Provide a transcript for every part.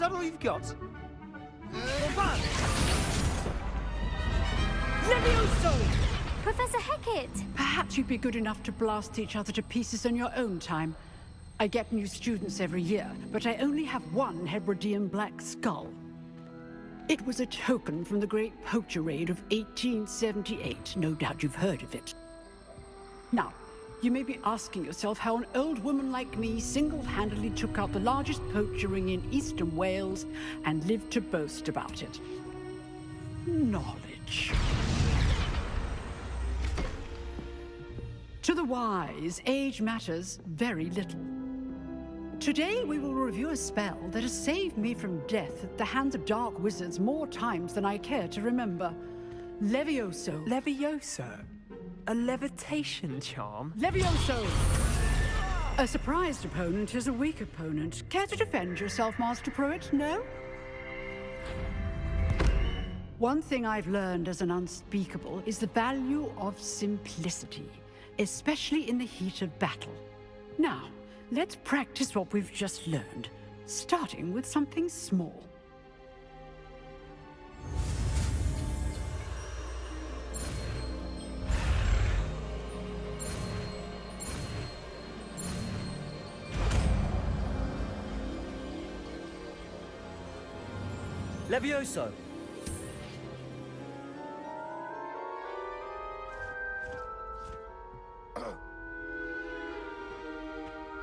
that all you've got? Fun! Levioso! Professor Hecat! Perhaps you'd be good enough to blast each other to pieces in your own time. I get new students every year, but I only have one Hebridean black skull. It was a token from the Great Poacher Raid of 1878. No doubt you've heard of it. Now, you may be asking yourself how an old woman like me single-handedly took out the largest poacher ring in eastern Wales and lived to boast about it. Knowledge. To the wise, age matters very little. Today we will review a spell that has saved me from death at the hands of dark wizards more times than I care to remember. Levioso. Levioso? A levitation charm? Levioso! A surprised opponent is a weak opponent. Care to defend yourself, Master Pruitt? No? One thing I've learned as an unspeakable is the value of simplicity, especially in the heat of battle. Now, let's practice what we've just learned, starting with something small. Levioso!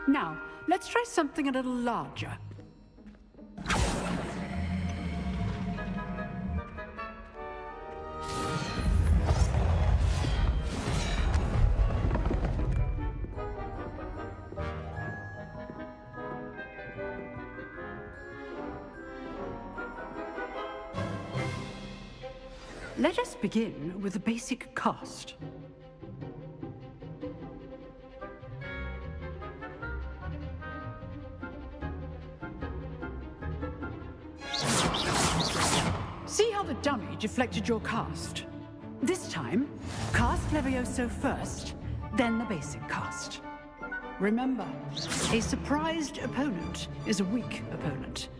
Now, let's try something a little larger. Let us begin with the basic cast. See how the dummy deflected your cast? This time, cast Levioso first, then the basic cast. Remember, a surprised opponent is a weak opponent,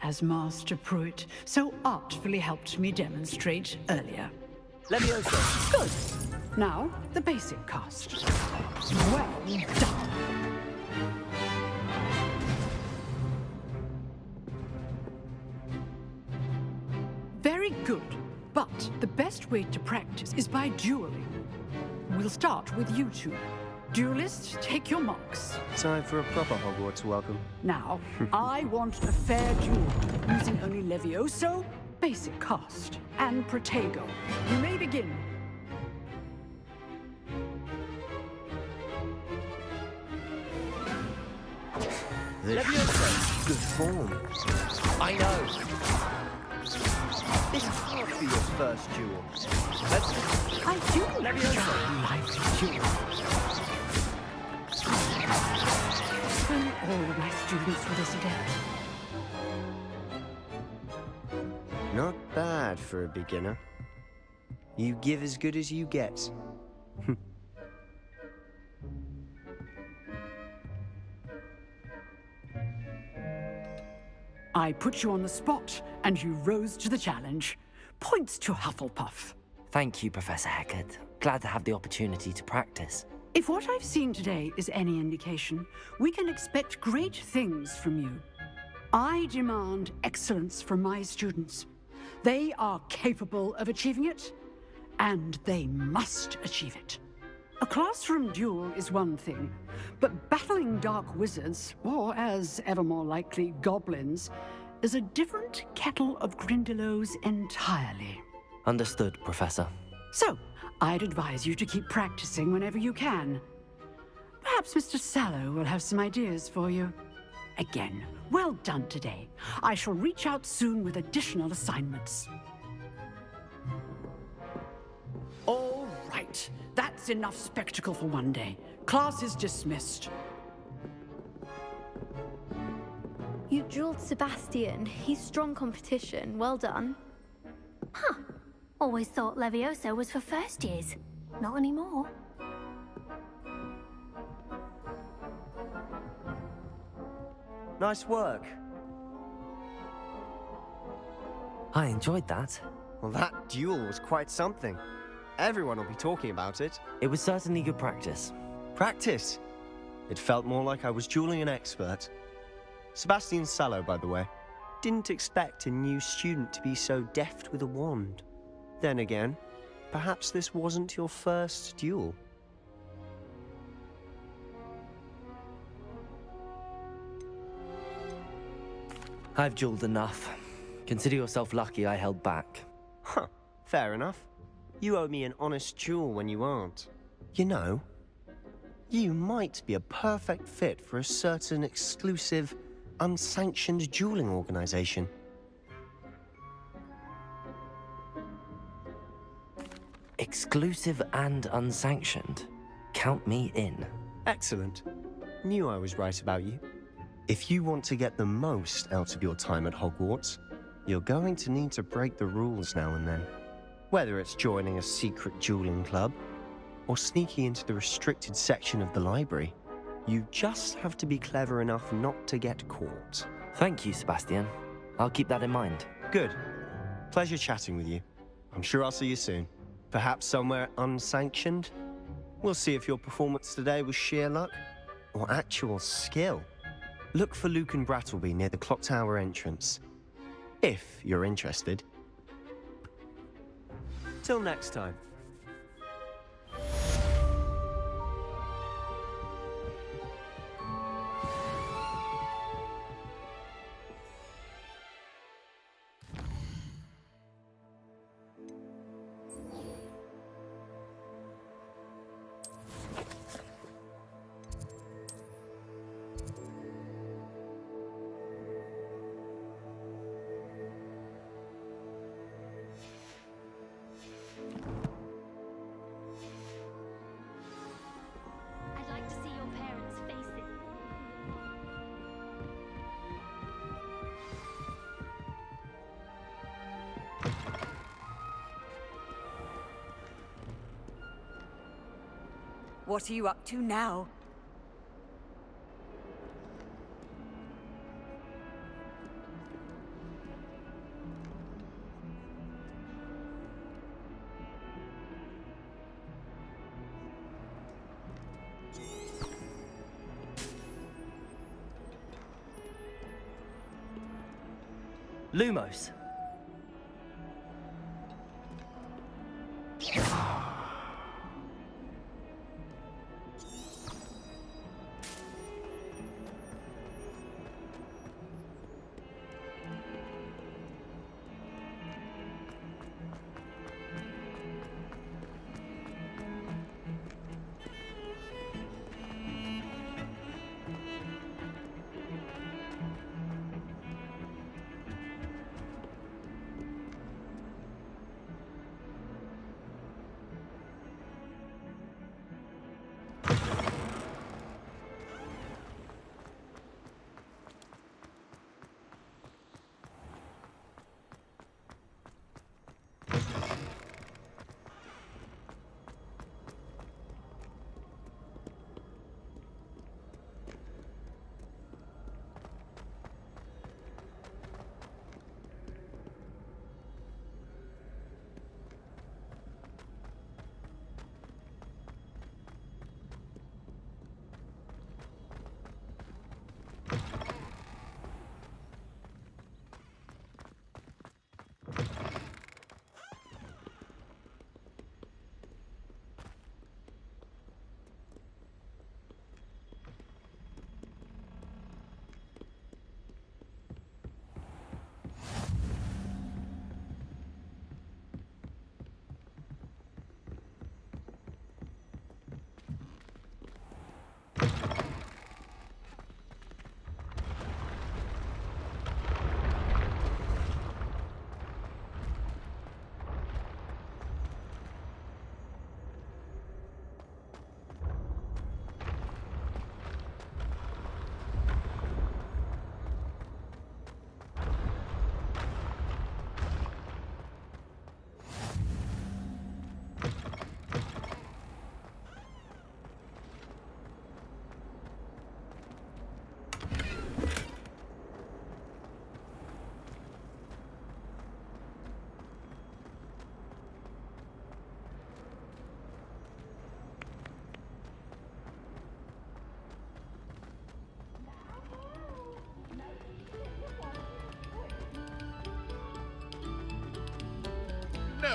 as Master Pruitt so artfully helped me demonstrate earlier. Levioso! Good. Now, the basic cast. Well done. Very good, but the best way to practice is by dueling. We'll start with you two. Duelists, take your marks. Time for a proper Hogwarts welcome. Now, I want a fair duel, using only Levioso, basic cast, and Protego. You may begin. Levioso! Good form. I know! This can't be your first duel. I do Levioso! like duels. When all of my students were this adept. Not bad for a beginner. You give as good as you get. I put you on the spot, and you rose to the challenge. Points to Hufflepuff. Thank you, Professor Hecat. Glad to have the opportunity to practice. If what I've seen today is any indication, we can expect great things from you. I demand excellence from my students. They are capable of achieving it, and they must achieve it. A classroom duel is one thing, but battling dark wizards, or as ever more likely, goblins, is a different kettle of Grindylows entirely. Understood, Professor. So, I'd advise you to keep practicing whenever you can. Perhaps Mr. Sallow will have some ideas for you. Again, well done today. I shall reach out soon with additional assignments. All right, that's enough spectacle for one day. Class is dismissed. You dueled Sebastian. He's strong competition. Well done. Huh. Always thought Levioso was for first years. Not anymore. Nice work. I enjoyed that. Well, that duel was quite something. Everyone will be talking about it. It was certainly good practice. Practice? It felt more like I was dueling an expert. Sebastian Sallow, by the way. Didn't expect a new student to be so deft with a wand. Then again, perhaps this wasn't your first duel. I've dueled enough. Consider yourself lucky I held back. Huh, fair enough. You owe me an honest duel when you aren't. You know, you might be a perfect fit for a certain exclusive, unsanctioned dueling organization. Exclusive and unsanctioned. Count me in. Excellent. Knew I was right about you. If you want to get the most out of your time at Hogwarts, you're going to need to break the rules now and then. Whether it's joining a secret dueling club, or sneaking into the restricted section of the library, you just have to be clever enough not to get caught. Thank you, Sebastian. I'll keep that in mind. Good. Pleasure chatting with you. I'm sure I'll see you soon. Perhaps somewhere unsanctioned? We'll see if your performance today was sheer luck, or actual skill. Look for Luke and Brattleby near the clock tower entrance, if you're interested. Till next time. I'd like to see your parents' faces. What are you up to now? Lumos.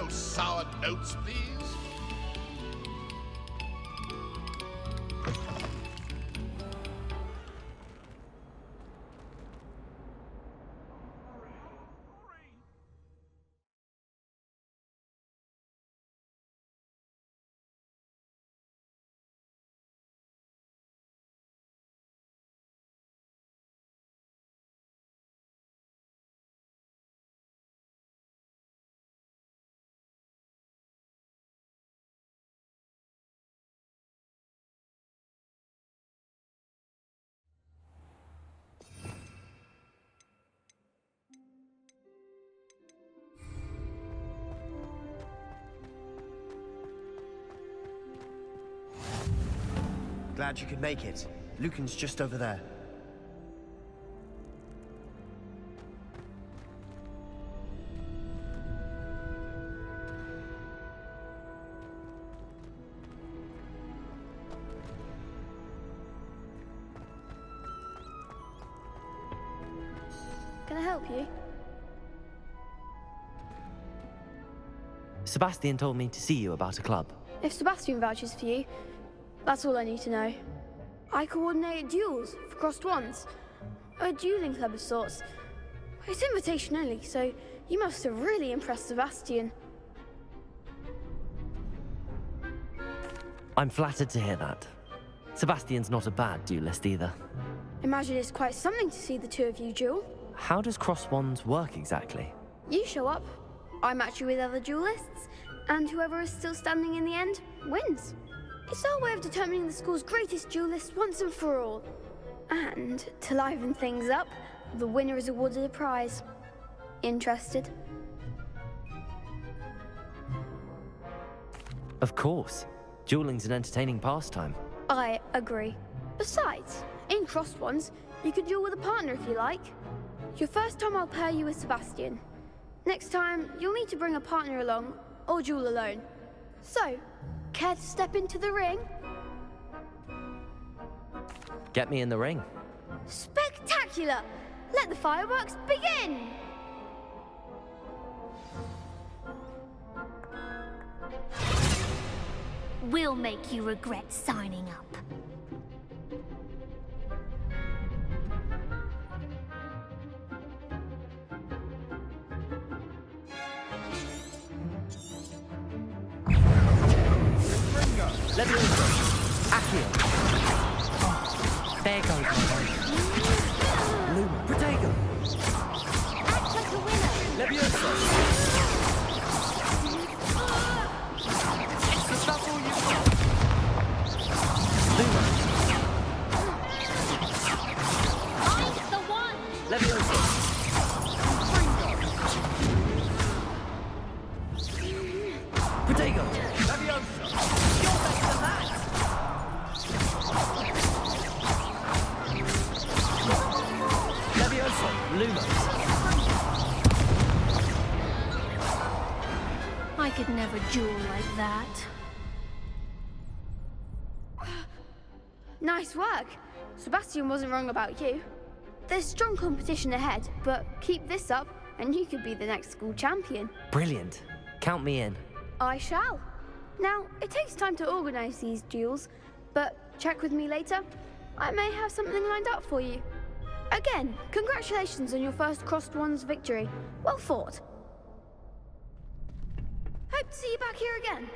No sour notes, please. Glad you could make it. Lucan's just over there. Can I help you? Sebastian told me to see you about a club. If Sebastian vouches for you, that's all I need to know. I coordinate duels for crossed wands. A dueling club of sorts. It's invitation only, so you must have really impressed Sebastian. I'm flattered to hear that. Sebastian's not a bad duelist either. Imagine it's quite something to see the two of you duel. How does cross wands work exactly? You show up, I match you with other duelists, and whoever is still standing in the end wins. It's our way of determining the school's greatest duelist once and for all. And to liven things up, the winner is awarded a prize. Interested? Of course. Dueling's an entertaining pastime. I agree. Besides, in crossed ones, you could duel with a partner if you like. Your first time I'll pair you with Sebastian. Next time, you'll need to bring a partner along, or duel alone. So, care to step into the ring? Get me in the ring. Spectacular! Let the fireworks begin! We'll make you regret signing up. Levioso! Accio! There goes my boy. Luma! Protego! Act like a winner! Levioso! Is that all you've got? Luma! I'm the one! Levioso! Protego! Leviosa! You're better than that! Levioso! Luma! I could never duel like that. Nice work. Sebastian wasn't wrong about you. There's strong competition ahead, but keep this up and you could be the next school champion. Brilliant. Count me in. I shall. Now, it takes time to organize these duels, but check with me later. I may have something lined up for you. Again, congratulations on your first crossed wands victory. Well fought. Hope to see you back here again.